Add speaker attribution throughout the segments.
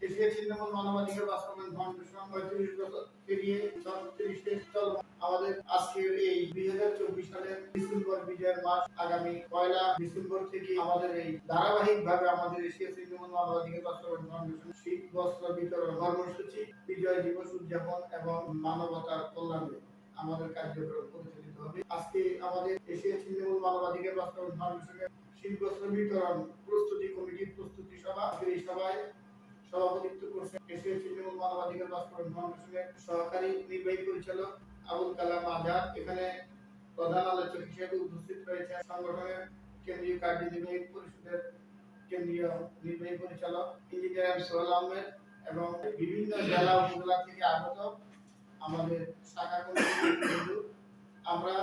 Speaker 1: Asia ছিন্নমূল মানবাধিকার বাস্তবায়ন foundation ৩৫ বছর পেরিয়ে ৩৬ চলমান আমাদের আজকের এই ২০২৪ সালের ডিসেম্বর বিজয়ের মাস আগামী ১লা ডিসেম্বর থেকে আমাদের এই ধারাবাহিকভাবে আমাদের এশিয়া ছিন্নমূল মানবাধিকার বাস্তবায়ন ফাউন্ডেশন শীত বস্ত্র বিতরণ কর্মসূচি, বিজয় দিবস উদযাপন এবং মানবতার কল্যাণে আমাদের কার্যক্রম পরিচালিত হবে। আজকে আমাদের এশিয়া ছিন্নমূল মানবাধিকার বাস্তবায়ন ফাউন্ডেশনের শীত বস্ত্র বিতরণ প্রস্তুতি কমিটির প্রস্তুতি সভা, এই সভায় সভাপতিত্ব করছেন এশিয়া ছিন্নমূল মানবাধিকার বাস্তবায়ন ফাউন্ডেশনের সহকারী নির্বাহী পরিচালক আবুল কালাম আজাদ। এখানে প্রধান আলোচক হিসেবে উপস্থিত রয়েছেন সংগঠনের কেন্দ্রীয় কার্যনির্বাহী পরিষদের কেন্দ্রীয় নির্বাহী পরিচালক ইঞ্জিনিয়ার সোহেল আহমেদ এবং বিভিন্ন জেলা উপজেলা থেকে আগত আমাদের শাখা কমিটির। আমরা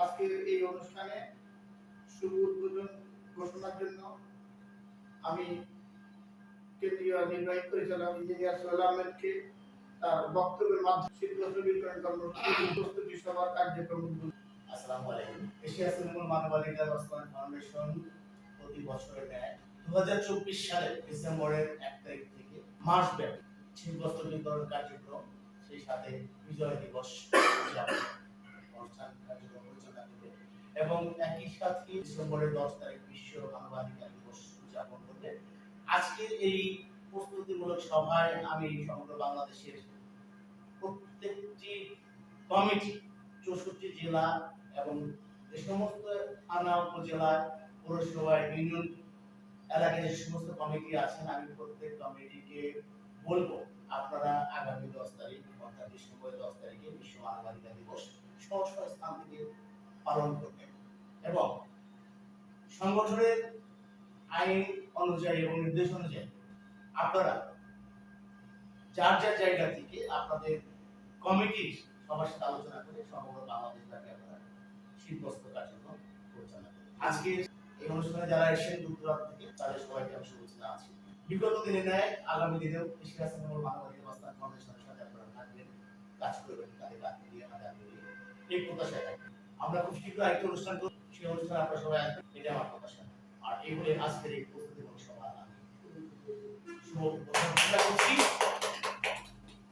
Speaker 1: আজকের এই অনুষ্ঠানে শুভ উদ্বোধন ঘোষণার জন্য আমি কেন্দ্রীয় নির্বাহী পরিচালক ইঞ্জিনিয়ার সোহেল আহমেদকে তার বক্তব্যের মাধ্যমে শীত বস্ত্র বিতরণ কর্মসূচি প্রস্তুতি সভার কার্যক্রম।
Speaker 2: আসসালামু আলাইকুম। এশিয়া ছিন্নমূল মানবাধিকার বাস্তবায়ন ফাউন্ডেশন প্রতি বছরের ন্যায় 2024 সালের ডিসেম্বরের 1 তারিখ থেকে মাসব্যাপী শীত বস্ত্র বিতরণ কার্যক্রম, সেই সাথে বিজয় দিবস অনুষ্ঠান কার্যক্রম পরিচালনা করবে এবং একই সাথে ডিসেম্বরের 10 তারিখ বিশ্ব মানবাধিকার দিবস উদযাপন করবে। আজকের এই প্রস্তুতিমূলক সভায় আমি সমগ্র বাংলাদেশের প্রত্যেকটি কমিটি 64 জেলা এবং এই সমস্ত থানা উপজেলা পৌরসভা ইউনিয়ন এলাকায় যে সমস্ত কমিটি আছেন, আমি প্রত্যেক কমিটিকে বলবো আপনারা আগামী 10 তারিখ অর্থাৎ ডিসেম্বরের 10 তারিখে বিশ্ব মানবাধিকার দিবস স্ব স্থান থেকে পালন করবেন এবং সংগঠনের আইন অনুযায়ী এবং নির্দেশ অনুযায়ী আপনারা যার যার জায়গা থেকে আপনাদের কমিটির সবার সাথে আলোচনা করে সমগ্র বাংলাদেশ ব্যাপী আপনারা শীত বস্ত্র কার্যক্রম পরিচালনা করবেন। আজকে এই অনুষ্ঠানে যারা এসেছেন দূর দূরান্ত থেকে তাদের সবাইকে আমি শুভেচ্ছা জানাচ্ছি। বিগত দিনে ন্যায় আগামী দিনেও এশিয়া ছিন্নমূল মানবাধিকার বাস্তবায়ন ফাউন্ডেশনের সাথে আপনারা থাকবেন, কাজ করবেন, তাদের বাকি দিয়ে আমাদের এই প্রত্যাশায় থাকবেন। আমরা খুব শীঘ্র আরেকটি অনুষ্ঠান করব, সেই অনুষ্ঠানে আপনারা সবাই আসবেন, এটা আমার প্রত্যাশা। আর এই বলে আজকের এই প্রস্তুতিমূলক সভা আমি শুভ ঘোষণা করছি।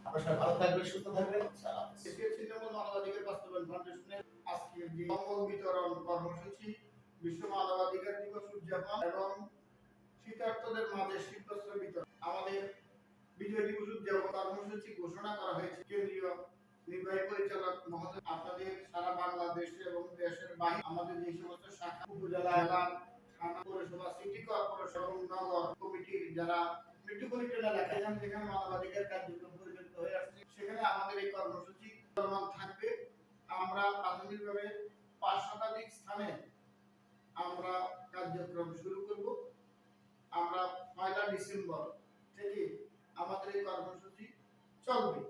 Speaker 2: আপনারা সবাই ভালো থাকবেন, সুস্থ থাকবেন। সালাম।
Speaker 1: এশিয়া ছিন্নমূল মানবাধিকার বাস্তবায়ন ফাউন্ডেশনের আজকের যে কম্বল বিতরণ কর্মসূচি, বিশ্ব মানবাধিকার দিবস উদযাপন এবং শীতার্তদের মাঝে শীত বস্ত্র বিতরণ, আমাদের বিজয় দিবস উদযাপন কর্মসূচি ঘোষণা করা হয়েছে। কেন্দ্রীয় নির্বাহী পরিচালক মহোদয়, আপনাদের সারা বাংলাদেশে এবং দেশের বাইরে আমাদের যে সমস্ত শাখা উপজেলা, জেলা, থানা, পৌরসভা, সিটি কর্পোরেশন এবং নগর কমিটির যারা মেট্রোপলিটন এলাকায় যেখানে মানবাধিকার কার্যক্রম পরিচালিত হয়ে আসছে, সেখানে আমাদের এই কর্মসূচি চলমান থাকবে। আমরা প্রাথমিকভাবে 5 শতাধিক স্থানে আমরা কার্যক্রম শুরু করব। আমরা 1লা ডিসেম্বর থেকে আমাদের এই কর্মসূচি চলবে।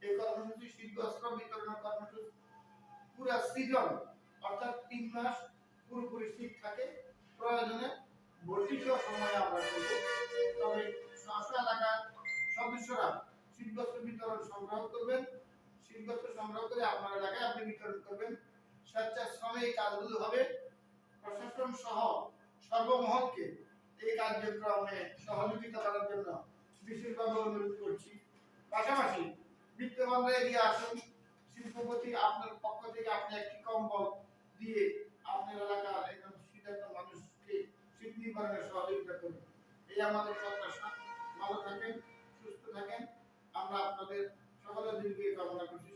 Speaker 1: এই কর্মসূচি শীত বস্ত্র বিতরণ কর্মসূচি পুরো সিজন অর্থাৎ 3 মাস পুরোপুরি শীত থাকে। প্রয়োজনে ভর্তিসহ সময় আমরা করব। তবে স্ব এলাকার সদস্যরা শীত বস্ত্র বিতরণ সংগ্রহ করবেন। শীত বস্ত্র সংগ্রহ করে আপনার এলাকায় আপনি বিতরণ করবেন। স্বেচ্ছাশ্রমে এই কাজগুলো হবে। প্রশাসন সহ সর্বমহলকে এই কার্যক্রমে সহযোগিতা করার জন্য বিশেষভাবে অনুরোধ করছি। পাশাপাশি বিত্তবানরা এগিয়ে আসুন। শিল্পপতি আপনার পক্ষ থেকে আপনি একটি কম্বল দিয়ে আপনার এলাকার একজন শীতার্ত মানুষকে শীত নিবারণে সহযোগিতা করুন। এই আমাদের প্রত্যাশা। ভালো থাকেন, সুস্থ থাকেন। আমরা আপনাদের সকলের দীর্ঘ কামনা করছি।